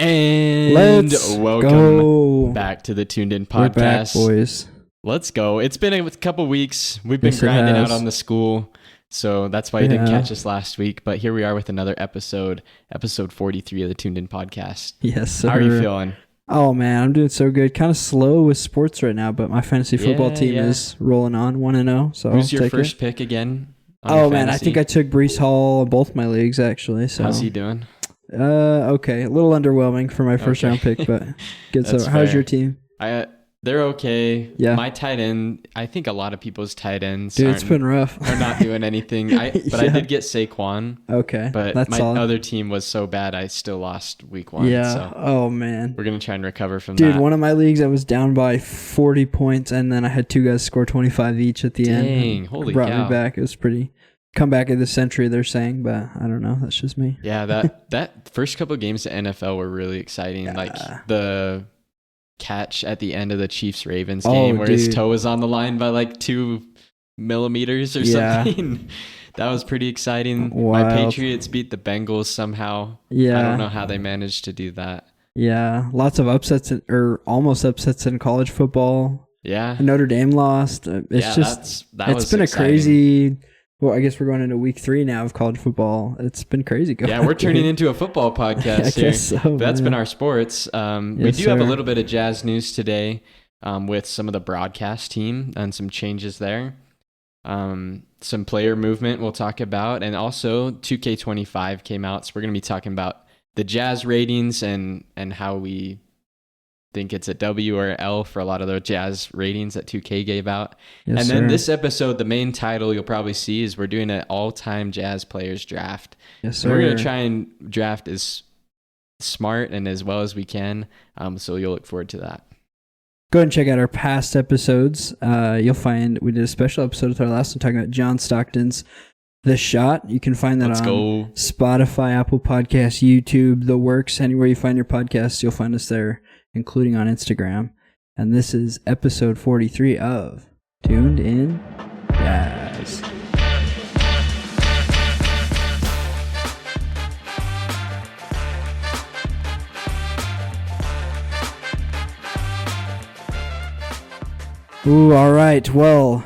And Let's welcome back to the Tuned In podcast. We're back, boys. Let's go. It's been a couple weeks. We've been grinding out on the school, so that's why you didn't catch us last week. But here we are with another episode 43 of the Tuned In podcast. Yes, sir. How are you feeling? Oh, man, I'm doing so good. Kind of slow with sports right now, but my fantasy football team is rolling on 1-0. So who's your first pick again? Oh, man, I think I took Breece Hall in both my leagues, actually. So how's he doing? Okay, a little underwhelming for my first round pick, but good. So, how's your team? They're okay. Yeah. My tight end, I think a lot of people's tight ends it's been rough. are not doing anything. I did get Saquon. Okay, but that's my solid. Other team was so bad, I still lost week 1. Yeah. So oh man. We're gonna try and recover from that. Dude, one of my leagues, I was down by 40 points, and then I had two guys score 25 each at the end. Dang, holy brought cow. me back. It was pretty comeback of the century, they're saying, but I don't know. That's just me. Yeah, that first couple of games of NFL were really exciting. Yeah. Like the catch at the end of the Chiefs-Ravens game where his toe was on the line by like 2 millimeters or something. That was pretty exciting. Wild. My Patriots beat the Bengals somehow. Yeah. I don't know how they managed to do that. Yeah, lots of upsets or almost upsets in college football. Yeah. Notre Dame lost. It's been a crazy... Well, I guess we're going into week 3 now of college football. It's been crazy. We're turning into a football podcast here. Guess so, that's been our sports. We do have a little bit of Jazz news today with some of the broadcast team and some changes there. Some player movement we'll talk about. And also 2K25 came out. So we're going to be talking about the Jazz ratings and how we think it's a W or L for a lot of the Jazz ratings that 2K gave out. Yes, then this episode, the main title you'll probably see is we're doing an all-time Jazz players draft. Yes, sir. We're going to try and draft as smart and as well as we can. So you'll look forward to that. Go ahead and check out our past episodes. You'll find we did a special episode with our last one talking about John Stockton's The Shot. You can find that on Spotify, Apple Podcasts, YouTube, The Works. Anywhere you find your podcasts, you'll find us there, including on Instagram. And this is episode 43 of Tuned In Jazz. Ooh, all right. Well,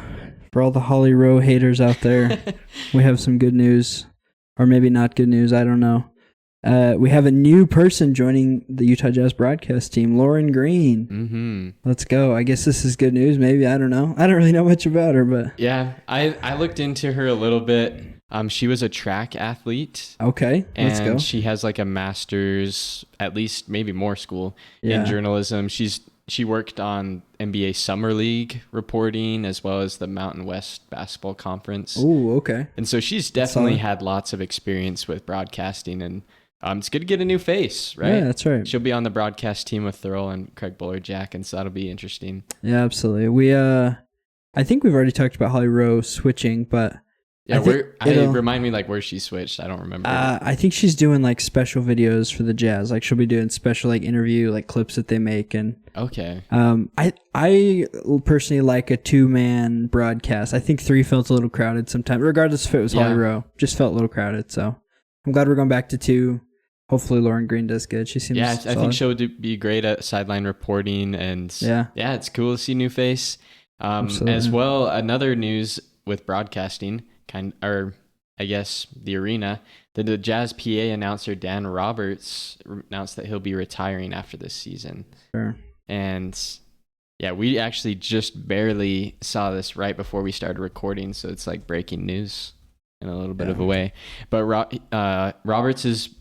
for all the Holly Rowe haters out there, we have some good news. Or maybe not good news, I don't know. We have a new person joining the Utah Jazz broadcast team, Lauren Green. Mm-hmm. Let's go. I guess this is good news. Maybe. I don't know. I don't really know much about her, but... Yeah, I looked into her a little bit. She was a track athlete. Okay, let's go. And she has like a master's, at least maybe more school, in journalism. She worked on NBA Summer League reporting as well as the Mountain West Basketball Conference. Oh, okay. And so she's definitely had lots of experience with broadcasting, and it's good to get a new face, right? Yeah, that's right. She'll be on the broadcast team with Thurl and Craig Buller-Jack, and so that'll be interesting. Yeah, absolutely. I think we've already talked about Holly Rowe switching, but... Yeah, remind me like where she switched. I don't remember. I think she's doing like special videos for the Jazz. Like she'll be doing special like interview like clips that they make. And okay. I personally like a 2-man broadcast. I think 3 felt a little crowded sometimes, regardless if it was Holly Rowe. Just felt a little crowded. So I'm glad we're going back to 2. Hopefully Lauren Green does good. She seems I think she'll be great at sideline reporting, and it's cool to see new face. As well, another news with broadcasting. I guess the arena, the Jazz PA announcer Dan Roberts announced that he'll be retiring after this season. Sure. And we actually just barely saw this right before we started recording, so it's like breaking news in a little bit of a way. But Roberts is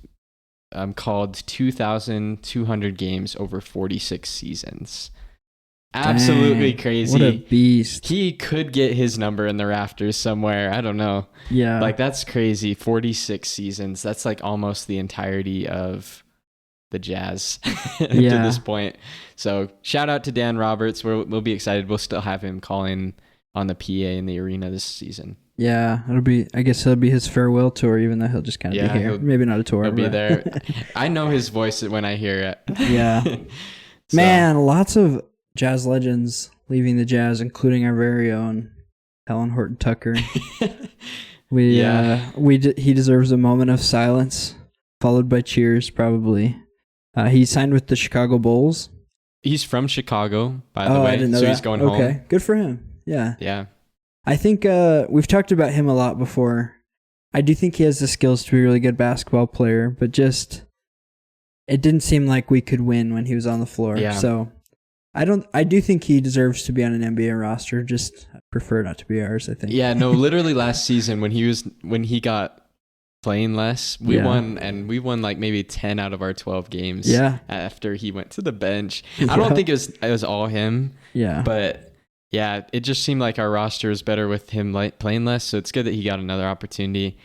called 2,200 games over 46 seasons. Absolutely crazy. What a beast. He could get his number in the rafters somewhere. I don't know. Yeah. Like, that's crazy. 46 seasons. That's like almost the entirety of the Jazz to this point. So shout out to Dan Roberts. We'll be excited. We'll still have him calling on the PA in the arena this season. Yeah, I guess it'll be his farewell tour, even though he'll just kind of be here. Maybe not a tour. He'll be there. I know his voice when I hear it. Yeah. Man, lots of Jazz legends leaving the Jazz, including our very own Helen Horton Tucker. He deserves a moment of silence, followed by cheers, probably. He signed with the Chicago Bulls. He's from Chicago, by the way. I didn't know so that. He's going home. Okay, good for him. Yeah. Yeah. I think we've talked about him a lot before. I do think he has the skills to be a really good basketball player, but just it didn't seem like we could win when he was on the floor. Yeah. So I do think he deserves to be on an NBA roster. Just I prefer not to be ours, I think. Yeah, no, literally last season when he got playing less, we won like maybe 10 out of our 12 games. Yeah. After he went to the bench. I don't think it was all him. Yeah. But yeah, it just seemed like our roster was better with him playing less, so it's good that he got another opportunity.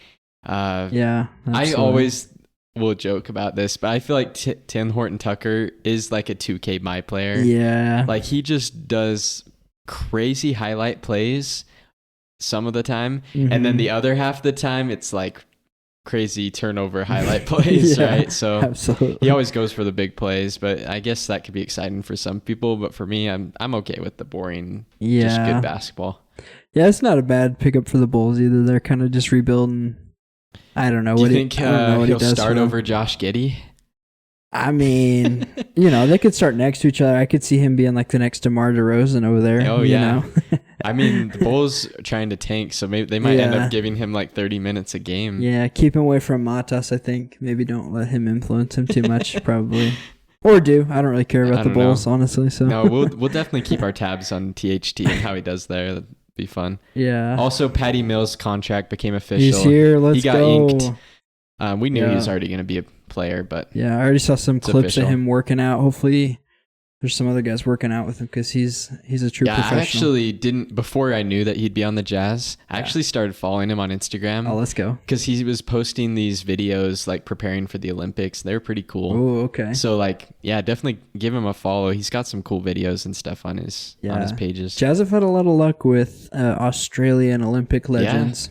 Yeah. I always will joke about this, but I feel like Tim Horton-Tucker is like a 2K my player. Yeah. Like he just does crazy highlight plays some of the time, and then the other half of the time it's like crazy turnover highlight plays, right? So absolutely. He always goes for the big plays, but I guess that could be exciting for some people. But for me, I'm okay with the boring, just good basketball. Yeah, it's not a bad pickup for the Bulls either. They're kind of just rebuilding. I don't know. Do you think he'll start over Josh Giddey? I mean, they could start next to each other. I could see him being like the next DeMar DeRozan over there. Oh, yeah. I mean, the Bulls are trying to tank, so maybe they might end up giving him like 30 minutes a game. Yeah, keep him away from Matas, I think. Maybe don't let him influence him too much, probably. Or do. I don't really care about the Bulls, honestly. So no, we'll definitely keep our tabs on THT and how he does there. That'd be fun. Yeah. Also, Patty Mills' contract became official. He's here. Let's go. He got inked. We knew he was already going to be a player, but yeah, I already saw some clips official. of him working out. Hopefully there's some other guys working out with him because he's a true professional. I actually didn't, before I knew that he'd be on the Jazz, I actually started following him on Instagram. Oh, let's go. Because he was posting these videos like preparing for the Olympics. They're pretty cool. Oh, okay. So definitely give him a follow. He's got some cool videos and stuff on his pages. Jazz have had a lot of luck with Australian Olympic legends.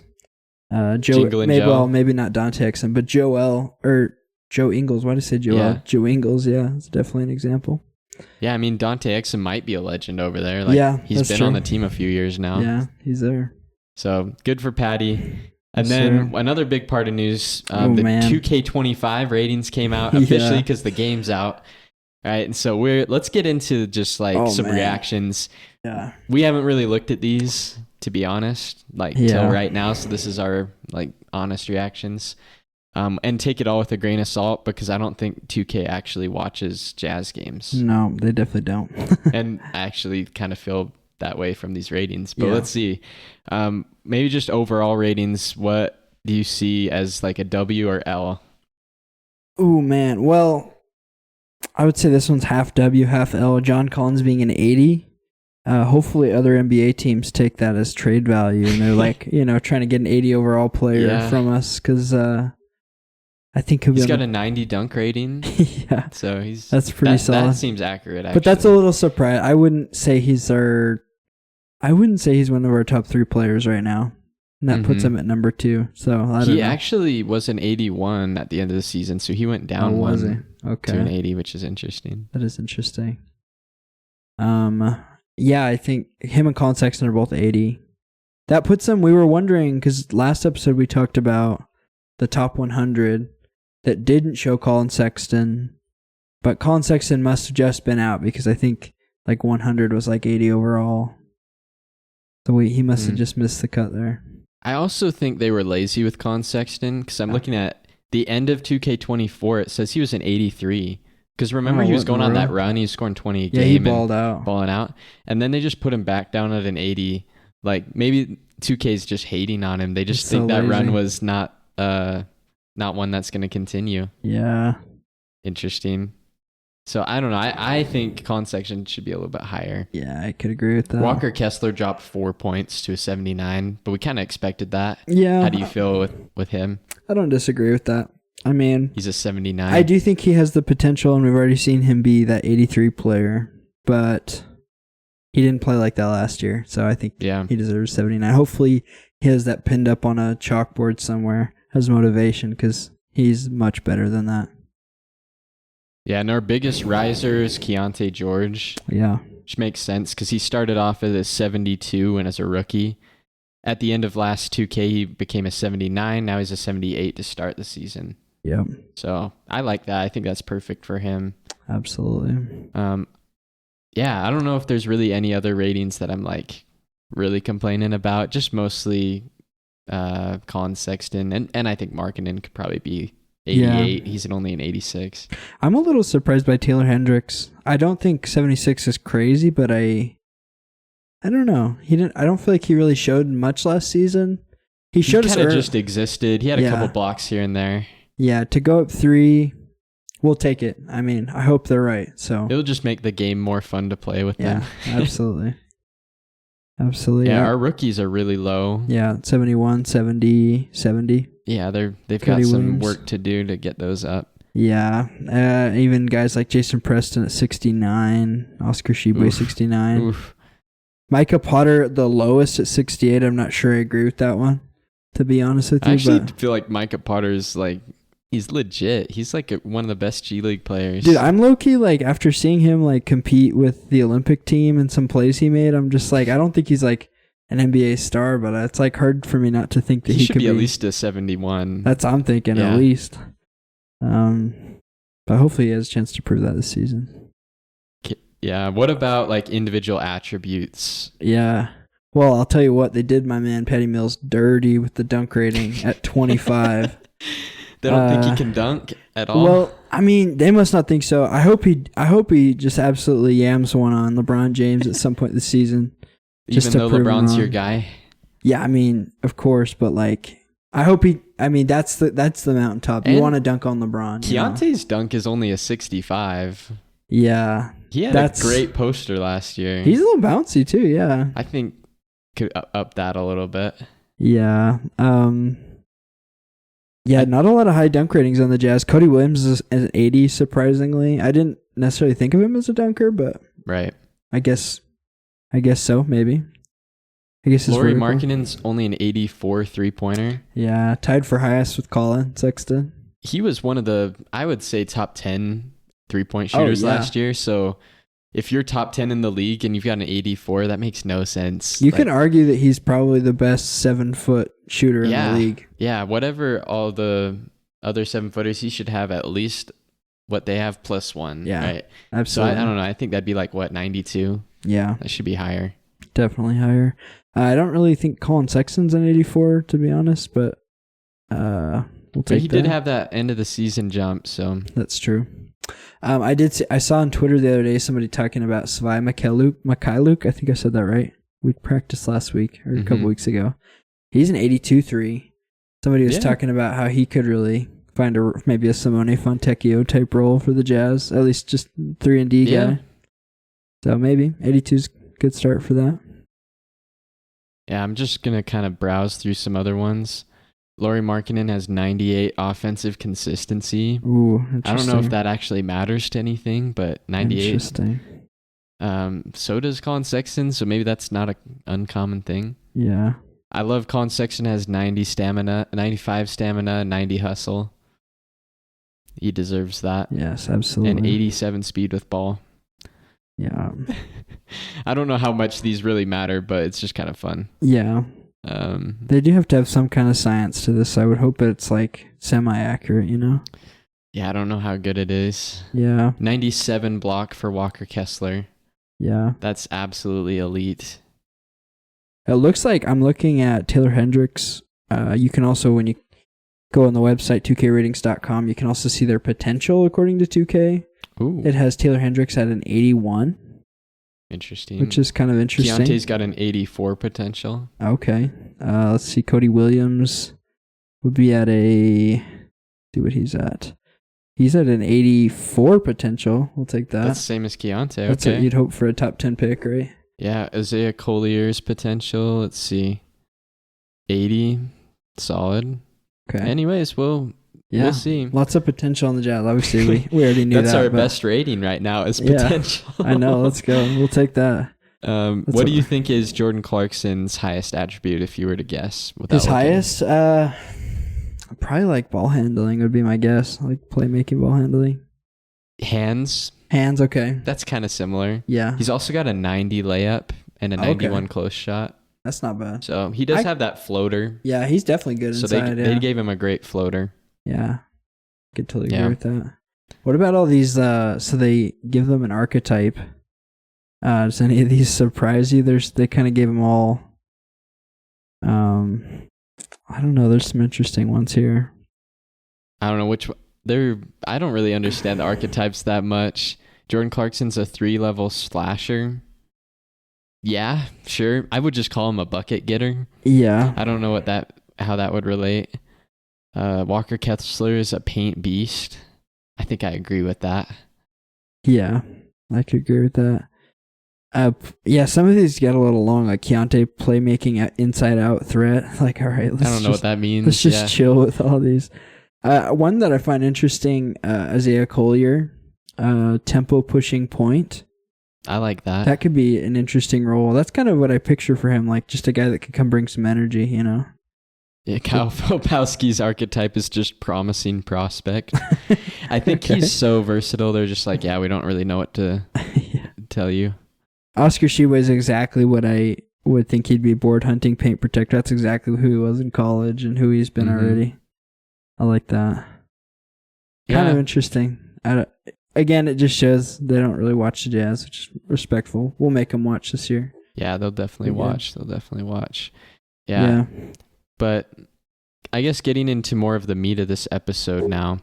Maybe not Dante Exum, but Joe Ingles. Why did I say Joel? Yeah. Joe Ingles, yeah. It's definitely an example. Yeah, I mean, Dante Exum might be a legend over there. He's been on the team a few years now. Yeah, he's there. So, good for Patty. And then another big part of news, the 2K25 ratings came out officially because the game's out. Right, and so let's get into just some reactions. Yeah. We haven't really looked at these, to be honest, till right now. So this is our honest reactions. And take it all with a grain of salt because I don't think 2K actually watches Jazz games. No, they definitely don't. And I actually kind of feel that way from these ratings. But let's see. Maybe just overall ratings. What do you see as a W or L? Oh, man. Well, I would say this one's half W, half L. John Collins being an 80. Hopefully other NBA teams take that as trade value. And they're trying to get an 80 overall player from us because... I think he's got a 90 dunk rating. Yeah. So that's pretty solid. That seems accurate, actually. But that's a little surprise. I wouldn't say he's one of our top 3 players right now. And that puts him at number 2. So I don't know. He actually was an 81 at the end of the season, so he went down to an 80, which is interesting. That is interesting. Yeah, I think him and Colin Sexton are both 80. That puts them, we were wondering, because last episode we talked about the top 100 that didn't show Colin Sexton, but Colin Sexton must have just been out because I think 100 was 80 overall. So he must have just missed the cut there. I also think they were lazy with Colin Sexton because I'm looking at the end of 2K24. It says he was an 83. Because remember, he was going on that run. He was scoring 20 a game. Yeah, he balling out. And then they just put him back down at an 80. Maybe 2K's just hating on him. They just think that run was not one that's going to continue. Yeah. Interesting. So I don't know. I think Colin Sexton should be a little bit higher. Yeah, I could agree with that. Walker Kessler dropped 4 points to a 79, but we kind of expected that. Yeah. How do you feel with him? I don't disagree with that. I mean, he's a 79. I do think he has the potential, and we've already seen him be that 83 player, but he didn't play like that last year. So I think he deserves 79. Hopefully he has that pinned up on a chalkboard somewhere as motivation because he's much better than that. Yeah, and our biggest riser is Keontae George. Yeah. Which makes sense because he started off as a 72 and as a rookie. At the end of last 2K, he became a 79. Now he's a 78 to start the season. Yeah. So I like that. I think that's perfect for him. Absolutely. Yeah, I don't know if there's really any other ratings that I'm like really complaining about. Just mostly Colin Sexton, and I think Markkanen could probably be 88. Yeah. He's only an 86. I'm a little surprised by Taylor Hendricks. I don't think 76 is crazy, but I don't know. I don't feel like he really showed much last season. He showed us kind of just existed. He had a couple blocks here and there. Yeah, to go up 3, we'll take it. I mean, I hope they're right. So it'll just make the game more fun to play with them. Absolutely. Absolutely. Yeah, our rookies are really low. Yeah, 71, 70, 70. Yeah, they've got some work to do to get those up. Yeah, even guys like Jason Preston at 69, Oscar Sheboy 69. Oof. Micah Potter, the lowest at 68. I'm not sure I agree with that one, to be honest with you. I actually feel like Micah Potter's like, he's legit. He's like one of the best G League players. Dude, I'm low-key, like, after seeing him, like, compete with the Olympic team and some plays he made, I'm just like, I don't think he's, like, an NBA star, but it's, like, hard for me not to think that he should could be at least a 71. That's what I'm thinking, at least. But hopefully he has a chance to prove that this season. Yeah, what about, like, individual attributes? Yeah. Well, I'll tell you what, they did my man Patty Mills dirty with the dunk rating at 25. They don't think he can dunk at all? Well, I mean, they must not think so. I hope he just absolutely yams one on LeBron James at some point this season. Even though LeBron's your guy? Yeah, I mean, of course, but like, I hope that's the mountaintop. You want to dunk on LeBron. Keontae's dunk is only a 65. Yeah. He had a great poster last year. He's a little bouncy too, yeah. I think could up that a little bit. Yeah. Yeah, not a lot of high dunk ratings on the Jazz. Cody Williams is an 80, surprisingly. I didn't necessarily think of him as a dunker, but right. I guess so, maybe. I guess Lauri Markkanen's only an 84 3-pointer. Yeah, tied for highest with Colin Sexton. He was one of the, I would say, top 10 3-point shooters last year. So if you're top 10 in the league and you've got an 84, that makes no sense. You can argue that he's probably the best 7-foot shooter in the league. Yeah, whatever all the other 7-footers, he should have at least what they have plus one. Yeah, right? Absolutely. So I don't know. I think that'd be like, 92? Yeah. That should be higher. Definitely higher. I don't really think Colin Sexton's an 84, to be honest, but we'll take that. He did have that end of the season jump, so. That's true. I saw on Twitter the other day somebody talking about Svai Mikhailuk. I think I said that right. We practiced last week or a couple weeks ago. He's an 82-3. Somebody was talking about how he could really find maybe a Simone Fontecchio type role for the Jazz, at least just 3-and-D guy. So maybe 82's a good start for that. Yeah, I'm just going to kind of browse through some other ones. Lauri Markkanen has 98 offensive consistency. Ooh, I don't know if that actually matters to anything, but 98. Interesting. So does Colin Sexton, so maybe that's not an uncommon thing. Yeah. I love Colin Sexton has 90 stamina, 95 stamina, 90 hustle. He deserves that. Yes, absolutely. And 87 speed with ball. Yeah. I don't know how much these really matter, but it's just kind of fun. Yeah. They do have to have some kind of science to this. So I would hope it's like semi-accurate, you know? Yeah, I don't know how good it is. Yeah. 97 block for Walker Kessler. Yeah. That's absolutely elite. It looks like I'm looking at Taylor Hendricks. You can also, when you go on the website, 2kratings.com, you can also see their potential according to 2K. Ooh. It has Taylor Hendricks at an 81. Interesting. Which is kind of interesting. Keontae's got an 84 potential. Okay. Let's see. Cody Williams would be at see what he's at. He's at an 84 potential. We'll take that. That's the same as Keontae. That's what you'd hope for a top 10 pick, right? Yeah. Isaiah Collier's potential. Let's see. 80. Solid. Okay. Anyways, we'll see. Lots of potential on the Jazz. Obviously, we already knew That's our best rating right now is potential. I know. Let's go. We'll take that. What do you think is Jordan Clarkson's highest attribute if you were to guess? His highest? Probably like ball handling would be my guess. Like playmaking, ball handling. Hands, okay. That's kind of similar. Yeah. He's also got a 90 layup and a 91 close shot. That's not bad. So he does have that floater. Yeah, he's definitely good inside. So they gave him a great floater. Yeah. could totally agree with that. What about all these? So they give them an archetype. Does any of these surprise you? They kind of gave them all. I don't know. There's some interesting ones here. I don't know which I don't really understand the archetypes that much. Jordan Clarkson's a 3-level slasher. Yeah, sure. I would just call him a bucket getter. Yeah. I don't know how that would relate. Walker Kessler is a paint beast. I think I agree with that. Yeah, I could agree with that. Yeah, some of these get a little long, like Keontae playmaking inside out threat. Like, all right, I don't know what that means. Let's just chill with all these. One that I find interesting, Isaiah Collier, tempo pushing point. I like that. That could be an interesting role. That's kind of what I picture for him, like just a guy that could come bring some energy, you know? Yeah, Kyle Filipowski's archetype is just promising prospect. I think he's so versatile. They're just like, we don't really know what to tell you. Oscar Sheway is exactly what I would think he'd be. Board hunting, paint protector. That's exactly who he was in college and who he's been already. I like that. Kind of interesting. Again, it just shows they don't really watch the Jazz, which is respectful. We'll make them watch this year. Yeah, they'll definitely watch. Yeah. But I guess getting into more of the meat of this episode now,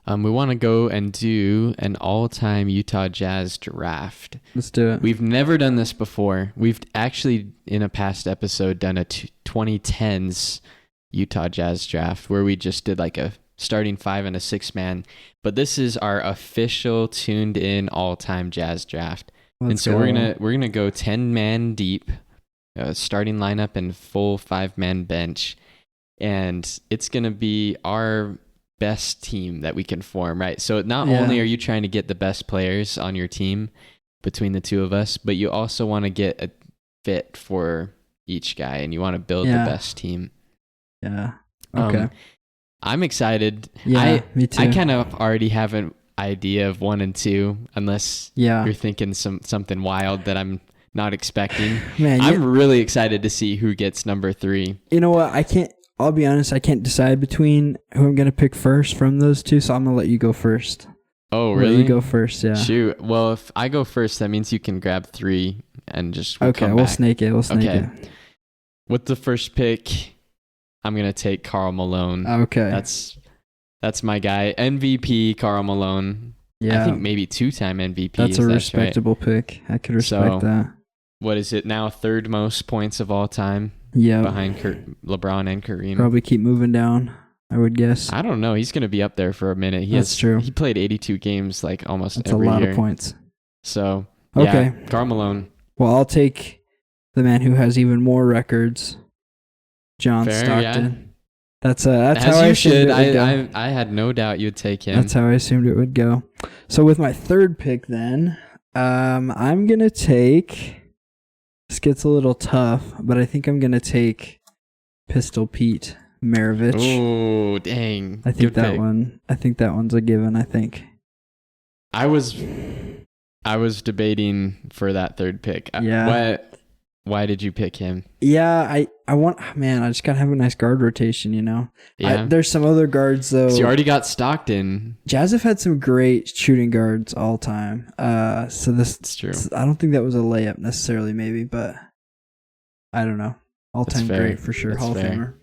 we want to go and do an all-time Utah Jazz draft. Let's do it. We've never done this before. We've actually, in a past episode, done a 2010s Utah Jazz draft where we just did like a starting 5 and a 6-man. But this is our official tuned in all-time Jazz draft. We're gonna go 10-man deep, starting lineup and full 5-man bench, and it's gonna be our best team that we can form, right? So not only are you trying to get the best players on your team between the two of us, but you also want to get a fit for each guy, and you want to build the best team. Yeah. Okay. I'm excited. Yeah, me too. I kind of already have an idea of 1 and 2, unless you're thinking something wild that I'm not expecting. Man, I'm really excited to see who gets number 3. You know what? I'll be honest, I can't decide between who I'm going to pick first from those two, so I'm going to let you go first. Oh, really? Let you go first, yeah. Shoot. Well, if I go first, that means you can grab 3 and just we'll snake it. With the first pick, I'm going to take Karl Malone. Okay. That's my guy. MVP, Karl Malone. Yeah. I think maybe 2-time MVP. That's a respectable pick. I could respect that. What is it now? 3rd most points of all time? Yeah. Behind LeBron and Kareem. Probably keep moving down, I would guess. I don't know. He's going to be up there for a minute. That's true. He played 82 games like almost every year. That's a lot of points. So, okay. Karl Malone. Well, I'll take the man who has even more records, John Stockton. Yeah. That's how I should. I had no doubt you'd take him. That's how I assumed it would go. So with my 3rd pick then, I'm going to take... This gets a little tough, but I think I'm going to take Pistol Pete Maravich. Oh, dang. I think that one's a given, I think. I was debating for that 3rd pick. Yeah. Why did you pick him? Yeah, I just got to have a nice guard rotation, you know? Yeah. There's some other guards, though. So you already got Stockton. Jazz have had some great shooting guards all time. So It's true. I don't think that was a layup necessarily, maybe, but I don't know. All-time great for sure. Hall of Famer.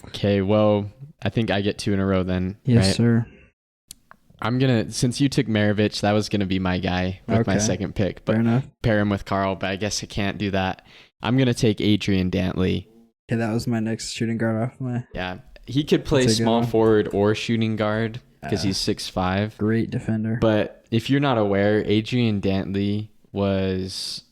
Okay, well, I think I get 2 in a row then. Yes, right? sir. Since you took Maravich, that was going to be my guy with my 2nd pick. But fair enough. Pair him with Karl, but I guess I can't do that. I'm going to take Adrian Dantley. Okay, that was my next shooting guard off my... Yeah, he could play small forward or shooing guard because he's 6'5". Great defender. But if you're not aware, Adrian Dantley was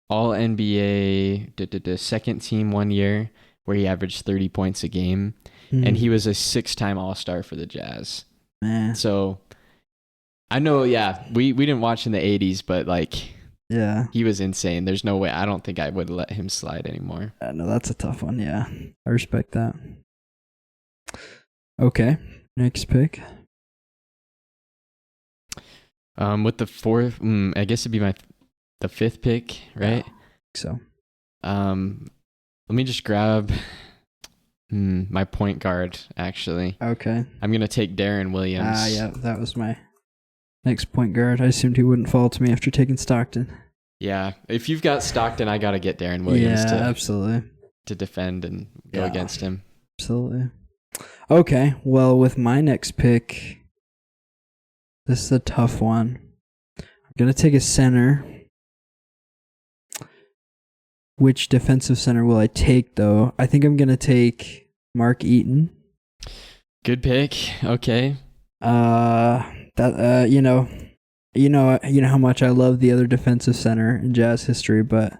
All-NBA second team 1 year where he averaged 30 points a game. And he was a 6-time All-Star for the Jazz. Man. So I know, we didn't watch in the 80s, but he was insane. There's no way. I don't think I would let him slide anymore. No, that's a tough one. Yeah, I respect that. Okay, next pick. With the 4th, I guess it'd be the 5th pick, right? Yeah, so. Let me just grab. My point guard, actually. Okay. I'm going to take Darren Williams. Yeah, that was my next point guard. I assumed he wouldn't fall to me after taking Stockton. Yeah, if you've got Stockton, I got to get Darren Williams absolutely. To defend and go against him. Absolutely. Okay, well, with my next pick, this is a tough one. I'm going to take a center. Which defensive center will I take, though? I think I'm going to take Mark Eaton. Good pick. Okay. You know how much I love the other defensive center in Jazz history, but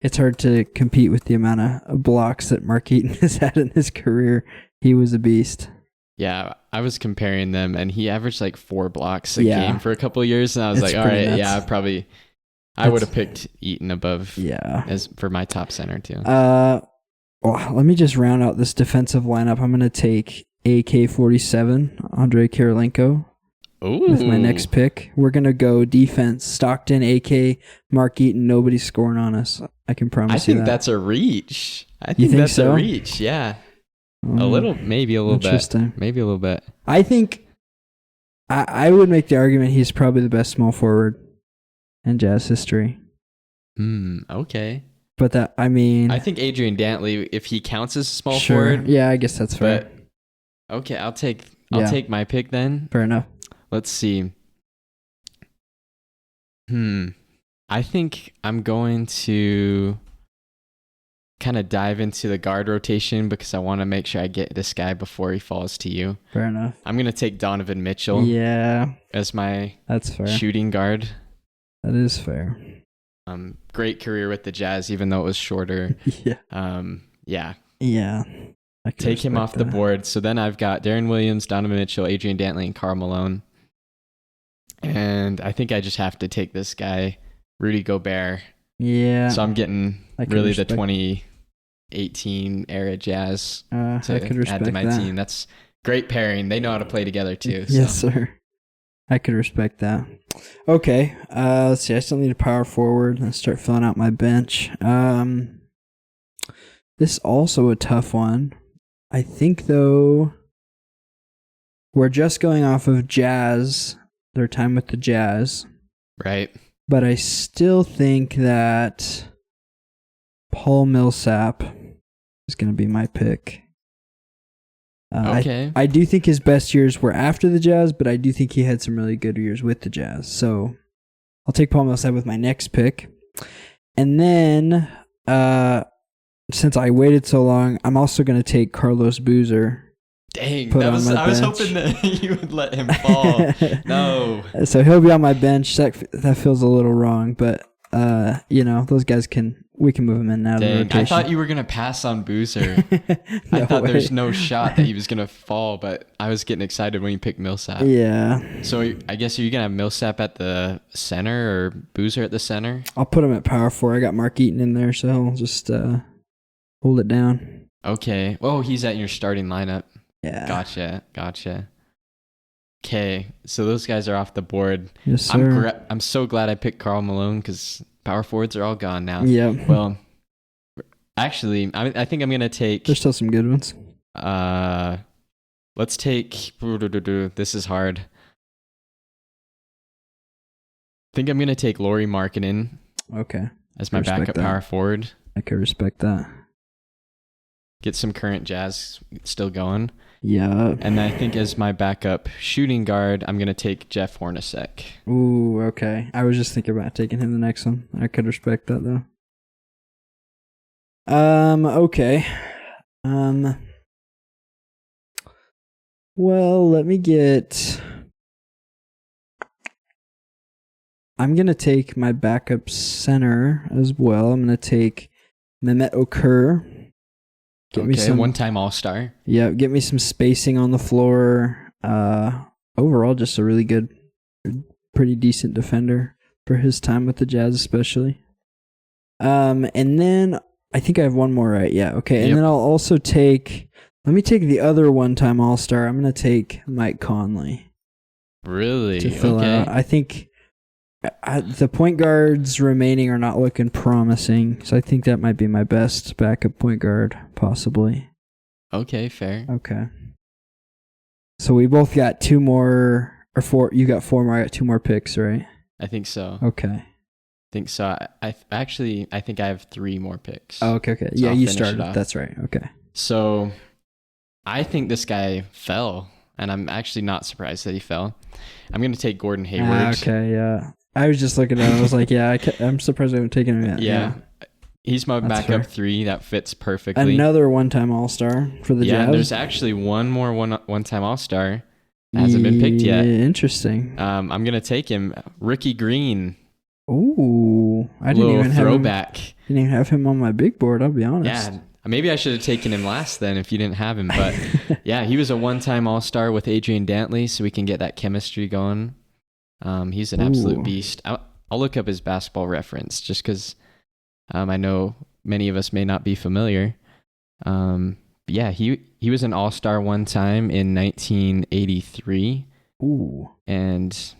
it's hard to compete with the amount of blocks that Mark Eaton has had in his career. He was a beast. Yeah, I was comparing them, and he averaged like 4 blocks a game for a couple of years, and I was like, all right, nuts. I would have picked Eaton above as for my top center too. Well, let me just round out this defensive lineup. I'm going to take AK-47, Andrei Kirilenko. Ooh. With my next pick. We're going to go defense, Stockton, AK, Mark Eaton. Nobody's scoring on us. I can promise you that. I think that's a reach. I think that's a reach, yeah. A little, maybe a little bit. Maybe a little bit. I think I would make the argument he's probably the best small forward in Jazz history. Okay. But I think Adrian Dantley, if he counts as a small forward. Yeah, I guess that's fair. Okay, I'll take my pick then. Fair enough. Let's see. I think I'm going to kind of dive into the guard rotation because I want to make sure I get this guy before he falls to you. Fair enough. I'm going to take Donovan Mitchell. Yeah. As my that's fair. Shooting guard. That is fair. Great career with the Jazz, even though it was shorter. Yeah. Take him off the board. So then I've got Darren Williams, Donovan Mitchell, Adrian Dantley, and Karl Malone. And I think I just have to take this guy, Rudy Gobert. Yeah. So I'm getting really the 2018 era Jazz to add to my team. That's great pairing. They know how to play together too. Yes, sir. I could respect that. Okay. Let's see. I still need a power forward. Let's start filling out my bench. This is also a tough one. I think, though, we're just going off of Jazz, their time with the Jazz. Right. But I still think that Paul Millsap is going to be my pick. Okay. I do think his best years were after the Jazz, but I do think he had some really good years with the Jazz. So I'll take Paul Millsap with my next pick. And then, since I waited so long, I'm also going to take Carlos Boozer. Dang, I was hoping that you would let him fall. No. So he'll be on my bench. That feels a little wrong, but those guys we can move him in and out of the rotation. I thought you were gonna pass on Boozer. I thought there's no shot that he was gonna fall, but I was getting excited when you picked Millsap. Yeah. So I guess are you gonna have Millsap at the center or Boozer at the center? I'll put him at power forward. I got Mark Eaton in there, so I'll just hold it down. Okay. Oh, he's at your starting lineup. Yeah. Gotcha. Okay, so those guys are off the board. Yes, sir. I'm so glad I picked Karl Malone because power forwards are all gone now. Yeah. Well, actually, I think I'm gonna take. There's still some good ones. Let's take. This is hard. I think I'm gonna take Lauri Markkanen. Okay. As my backup power forward. I can respect that. Get some current Jazz still going. Yeah. And I think as my backup shooting guard, I'm going to take Jeff Hornacek. Ooh, okay. I was just thinking about taking him the next one. I could respect that, though. Okay. Well, let me get... I'm going to take my backup center as well. I'm going to take Mehmet Okur. One-time All-Star. Yeah, get me some spacing on the floor. Overall, just a really good, pretty decent defender for his time with the Jazz, especially. And then I think I have one more, right? Yeah, okay. And then I'll also take. Let me take the other one-time All-Star. I'm gonna take Mike Conley. Really? To fill out. I think the point guards remaining are not looking promising, so I think that might be my best backup point guard, possibly. Okay, fair. Okay. So we both got 2 more, or 4. You got 4 more. I got 2 more picks, right? I think so. Okay. I think so. I think I have 3 more picks. Oh, okay. So yeah, I'll you finish started. it off. That's right. Okay. So I think this guy fell, and I'm actually not surprised that he fell. I'm going to take Gordon Hayward. Okay, yeah. I was just looking at it. I was like, yeah, I'm surprised I haven't taken him yet. Yeah. He's my That's backup fair. 3. That fits perfectly. Another one-time All-Star for the Jazz. Yeah, there's actually one more one-time All-Star. Hasn't been picked yet. Interesting. I'm going to take him. Ricky Green. Ooh. I didn't even have him on my big board, I'll be honest. Yeah. Maybe I should have taken him last then if you didn't have him. But yeah, he was a one-time All-Star with Adrian Dantley, so we can get that chemistry going. He's an absolute beast. I'll look up his basketball reference just because I know many of us may not be familiar. Yeah, he was an All-Star one time in 1983. Ooh. And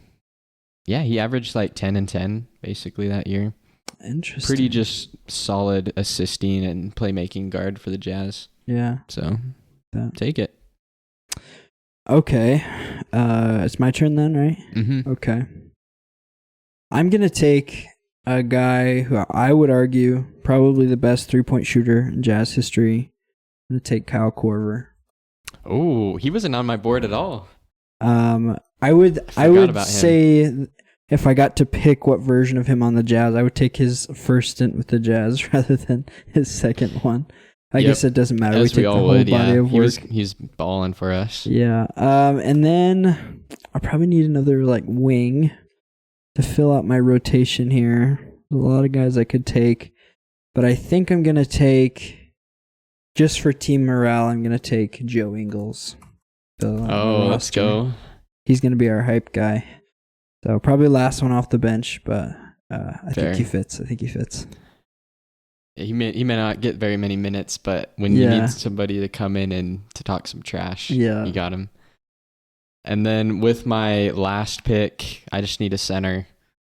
yeah, he averaged like 10 and 10 basically that year. Interesting. Pretty just solid assisting and playmaking guard for the Jazz. Yeah. So take it. Okay. It's my turn then, right? Mm-hmm. Okay. I'm going to take a guy who I would argue probably the best 3-point shooter in Jazz history. I'm going to take Kyle Korver. Oh, he wasn't on my board at all. I would say if I got to pick what version of him on the Jazz, I would take his first stint with the Jazz rather than his second one. I guess it doesn't matter. As we all would, body of work. He's balling for us. Yeah. And then I probably need another like wing to fill out my rotation here. There's a lot of guys I could take, but I think I'm gonna take, just for team morale, I'm gonna take Joe Ingles. Let's go. He's gonna be our hype guy. So probably last one off the bench, but I think he fits. He may not get very many minutes, but when you need somebody to come in and to talk some trash, you got him. And then with my last pick, I just need a center.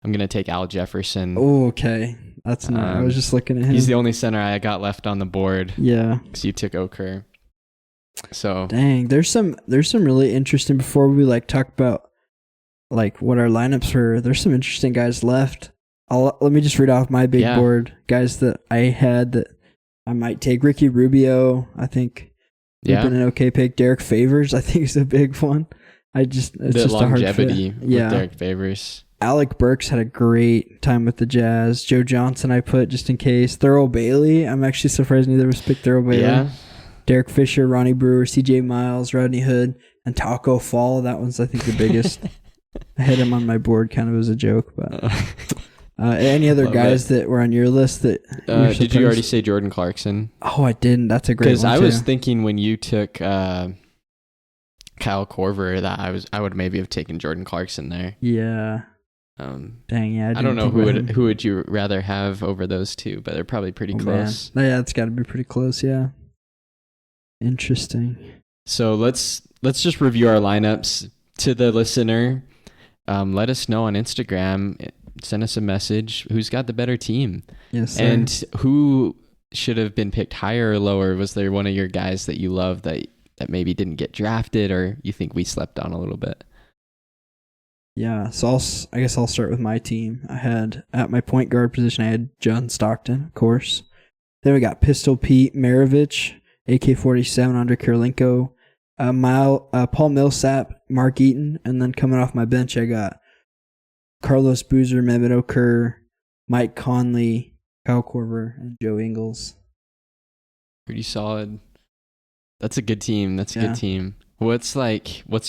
I'm going to take Al Jefferson. Oh, okay. That's not. I was just looking at him. He's the only center I got left on the board. Yeah. Because you took Okur. So dang, there's some really interesting, before we like talk about like what our lineups were, there's some interesting guys left. Let me just read off my big board. Guys that I had that I might take. Ricky Rubio, I think would have been an okay pick. Derek Favors, I think is a big one. It's just a hard fit. With Derek Favors. Alec Burks had a great time with the Jazz. Joe Johnson I put just in case. Thurl Bailey, I'm actually surprised neither of us picked Thurl Bailey. Yeah. Derek Fisher, Ronnie Brewer, CJ Miles, Rodney Hood, and Taco Fall. That one's, I think, the biggest. I had him on my board kind of as a joke. But any other guys that were on your list that did you already say Jordan Clarkson? Oh, I didn't. That's a great one, because I was thinking when you took Kyle Korver that I would maybe have taken Jordan Clarkson there. Yeah. Dang, yeah. I don't know who would you rather have over those two, but they're probably pretty close. Man. Yeah, it's got to be pretty close. Yeah. Interesting. So let's just review our lineups to the listener. Let us know on Instagram. Send us a message. Who's got the better team? Yes, sir. And who should have been picked higher or lower? Was there one of your guys that you love that maybe didn't get drafted, or you think we slept on a little bit? Yeah, so I guess I'll start with my team. I had, at my point guard position, I had John Stockton, of course. Then we got Pistol Pete Maravich, AK-47, Andre Kirilenko, Paul Millsap, Mark Eaton, and then coming off my bench, I got Carlos Boozer, Mehmet Okur, Mike Conley, Kyle Korver, and Joe Ingles. Pretty solid. That's a good team. That's a good team. What's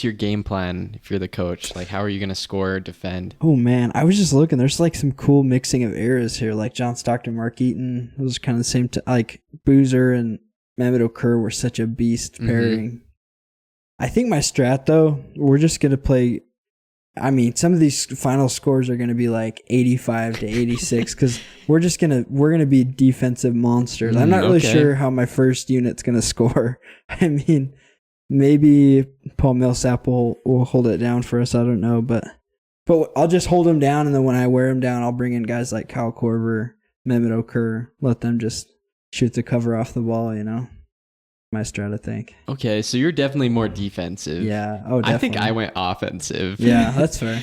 your game plan if you're the coach? Like, how are you going to score or defend? Oh, man. I was just looking. There's like some cool mixing of eras here. Like John Stockton, Mark Eaton. It was kind of the same. Like Boozer and Mehmet Okur were such a beast pairing. Mm-hmm. I think my strat, though, we're just going to play. I mean, some of these final scores are going to be like 85 to 86 because we're going to be defensive monsters. I'm not really sure how my first unit's going to score. I mean, maybe Paul Millsap will hold it down for us. I don't know, but I'll just hold him down, and then when I wear him down, I'll bring in guys like Kyle Korver, Mehmet Okur, let them just shoot the cover off the ball, you know? my strat, I think. Okay, so you're definitely more defensive. Yeah. Oh, definitely. I think I went offensive. Yeah, that's fair.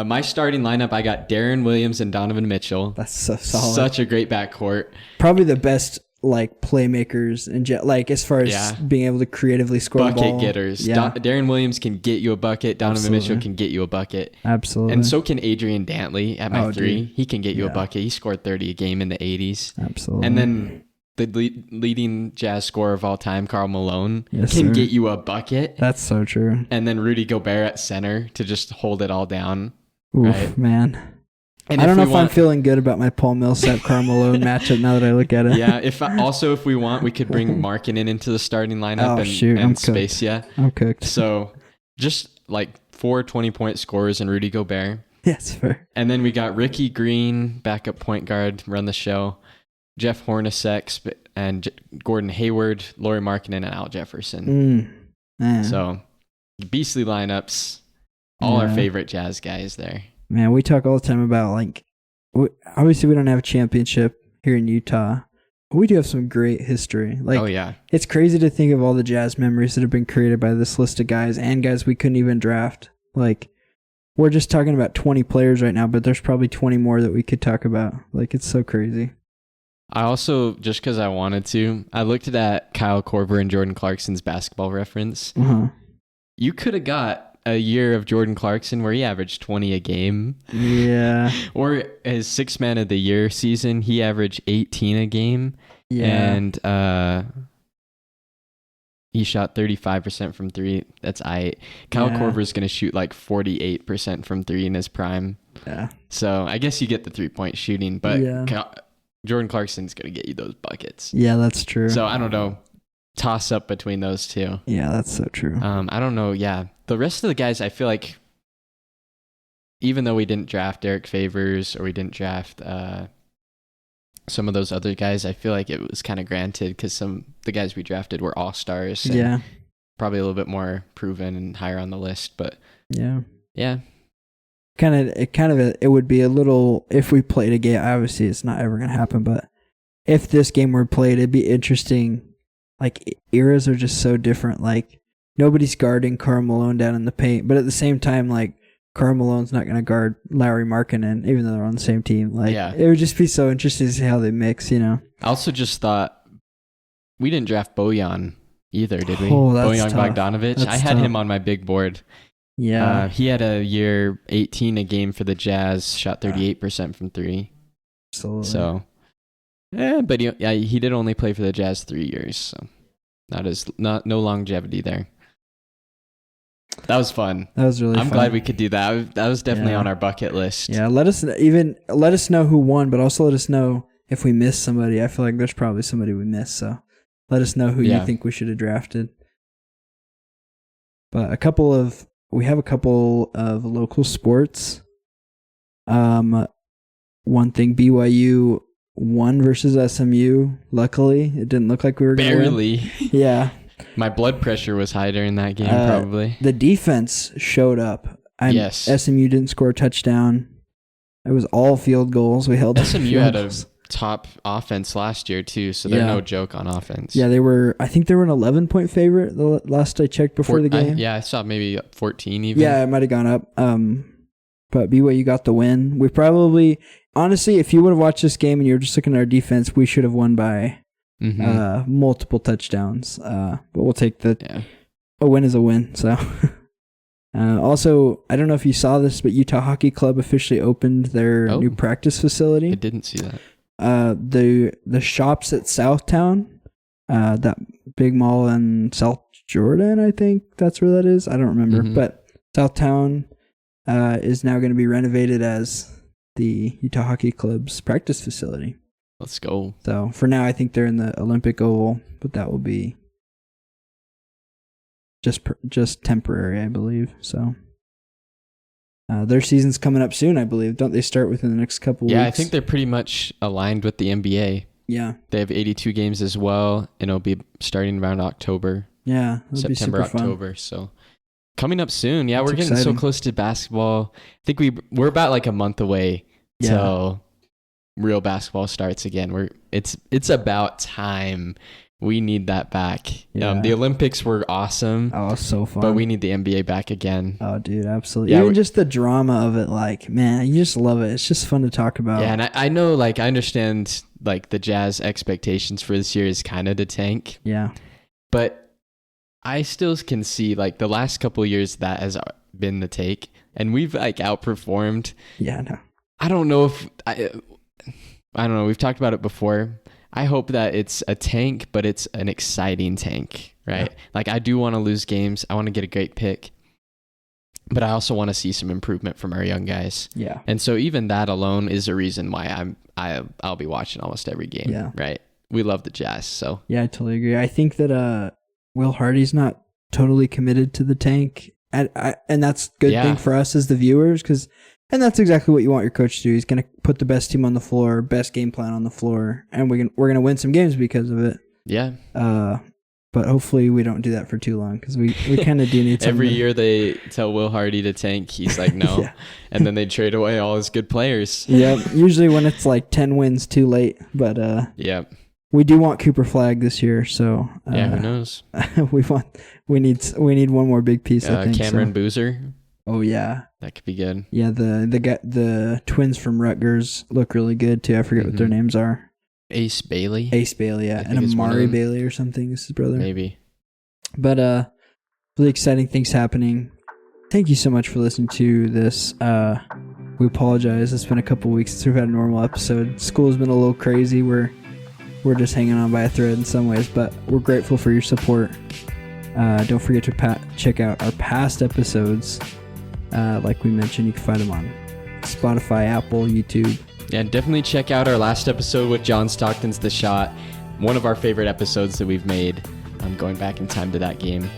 My starting lineup, I got Darren Williams and Donovan Mitchell. That's so solid. Such a great backcourt. Probably the best like playmakers and like as far as being able to creatively score bucket the ball. Getters. Yeah. Darren Williams can get you a bucket. Donovan Mitchell can get you a bucket. Absolutely. And so can Adrian Dantley at my 3. Dude. He can get you a bucket. He scored 30 a game in the 80s. Absolutely. And then the leading Jazz scorer of all time, Karl Malone, can sir. get you a bucket. That's so true. And then Rudy Gobert at center to just hold it all down. Oof, right? Man. And I don't know if I'm feeling good about my Paul Millsap Karl Malone matchup now that I look at it. Yeah, if we want, we could bring Markkanen into the starting lineup and space I'm cooked. So just like 4 20-point scorers and Rudy Gobert. Yes, fair. And then we got Ricky Green, backup point guard, run the show. Jeff Hornacek and Gordon Hayward, Lauri Markkanen, and Al Jefferson. So beastly lineups. All our favorite Jazz guys there. Man, we talk all the time about like, obviously we don't have a championship here in Utah. But we do have some great history. Like, oh yeah, it's crazy to think of all the Jazz memories that have been created by this list of guys and guys we couldn't even draft. Like, we're just talking about 20 players right now, but there's probably 20 more that we could talk about. Like, it's so crazy. I also, just because I wanted to, I looked at that Kyle Korver and Jordan Clarkson's basketball reference. You could have got a year of Jordan Clarkson where he averaged 20 a game. Yeah. Or his 6th man of the year season, he averaged 18 a game. Yeah. And he shot 35% from 3. That's Kyle Korver is going to shoot like 48% from 3 in his prime. Yeah. So I guess you get the 3-point shooting, but Jordan Clarkson's going to get you those buckets. Yeah, that's true. So I don't know. Toss up between those two. Yeah, that's so true. I don't know. Yeah. The rest of the guys, I feel like, even though we didn't draft Derek Favors or we didn't draft some of those other guys, I feel like it was kind of granted because the guys we drafted were all-stars. Yeah. Probably a little bit more proven and higher on the list, but yeah. It would be a little, if we played a game, obviously it's not ever going to happen, but if this game were played, it'd be interesting. Like, eras are just so different. Like, nobody's guarding Karl Malone down in the paint, but at the same time, like, Karl Malone's not going to guard Lauri Markkanen, even though they're on the same team. Like, it would just be so interesting to see how they mix, you know? I also just thought, we didn't draft Bojan either, did we? Oh, that's Bojan tough. Bogdanovic. I had him on my big board. Yeah. He had a year 18 a game for the Jazz, shot 38% from 3. Absolutely. So, but he did only play for the Jazz 3 years, so no longevity there. That was fun. That was really fun. I'm glad we could do that. That was definitely on our bucket list. Yeah, let us know who won, but also let us know if we missed somebody. I feel like there's probably somebody we missed, so let us know who you think we should have drafted. But we have a couple of local sports. One thing, BYU won versus SMU. Luckily, it didn't look like we were going to win. Barely. Yeah. My blood pressure was high during that game, probably. The defense showed up. Yes. SMU didn't score a touchdown. It was all field goals. We held SMU had a top offense last year, too, so they're no joke on offense. Yeah, I think they were an 11-point favorite the last I checked before the game. I saw maybe 14 even. Yeah, it might have gone up. But BYU got the win. We probably, honestly, if you would have watched this game and you were just looking at our defense, we should have won by multiple touchdowns. But we'll take a win is a win. So, also, I don't know if you saw this, but Utah Hockey Club officially opened their new practice facility. I didn't see that. The shops at Southtown, that big mall in South Jordan, I think that's where that is. I don't remember, but Southtown is now going to be renovated as the Utah Hockey Club's practice facility. Let's go. So for now, I think they're in the Olympic Oval, but that will be just temporary, I believe. So their season's coming up soon, I believe. Don't they start within the next couple weeks? Yeah, I think they're pretty much aligned with the NBA. Yeah. They have 82 games as well, and it'll be starting around October. Yeah, September, be super October. Fun. So coming up soon. Yeah, That's we're getting exciting. so close to basketball. I think we're about like a month away till real basketball starts again. It's about time We need that back. Yeah. The Olympics were awesome. Oh, so fun. But we need the NBA back again. Oh, dude, absolutely. Even just the drama of it, like, man, you just love it. It's just fun to talk about. Yeah, and I know, like, I understand, like, the Jazz expectations for this year is kind of to tank. Yeah. But I still can see, like, the last couple of years that has been the take. And we've, like, outperformed. Yeah, no. I don't know if... I don't know. We've talked about it before. I hope that it's a tank, but it's an exciting tank, right? Yeah. Like, I do want to lose games. I want to get a great pick. But I also want to see some improvement from our young guys. Yeah. And so even that alone is a reason why I'll be watching almost every game, yeah. right? We love the Jazz, so. Yeah, I totally agree. I think that Will Hardy's not totally committed to the tank. And that's a good thing for us as the viewers, and that's exactly what you want your coach to do. He's going to put the best team on the floor, best game plan on the floor, and we're going to win some games because of it. Yeah. But hopefully we don't do that for too long, because we kind of do need something. Every year they tell Will Hardy to tank. He's like, no. Yeah. And then they trade away all his good players. Yep. Usually when it's like 10 wins too late. But yep. We do want Cooper Flagg this year, so who knows? we need one more big piece. I think Cameron Boozer. Oh yeah, that could be good. Yeah, the twins from Rutgers look really good too. I forget what their names are. Ace Bailey, yeah, and Amari Bailey or something is his brother. Maybe. But really exciting things happening. Thank you so much for listening to this. We apologize. It's been a couple weeks since we've had a normal episode. School's been a little crazy. We're just hanging on by a thread in some ways, but we're grateful for your support. Don't forget to check out our past episodes. Like we mentioned, you can find them on Spotify, Apple, YouTube. Yeah, definitely check out our last episode with John Stockton's The Shot. One of our favorite episodes that we've made. I'm going back in time to that game.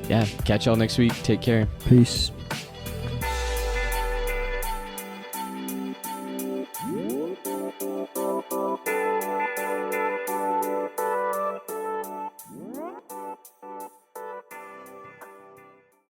Yeah, catch y'all next week. Take care. Peace.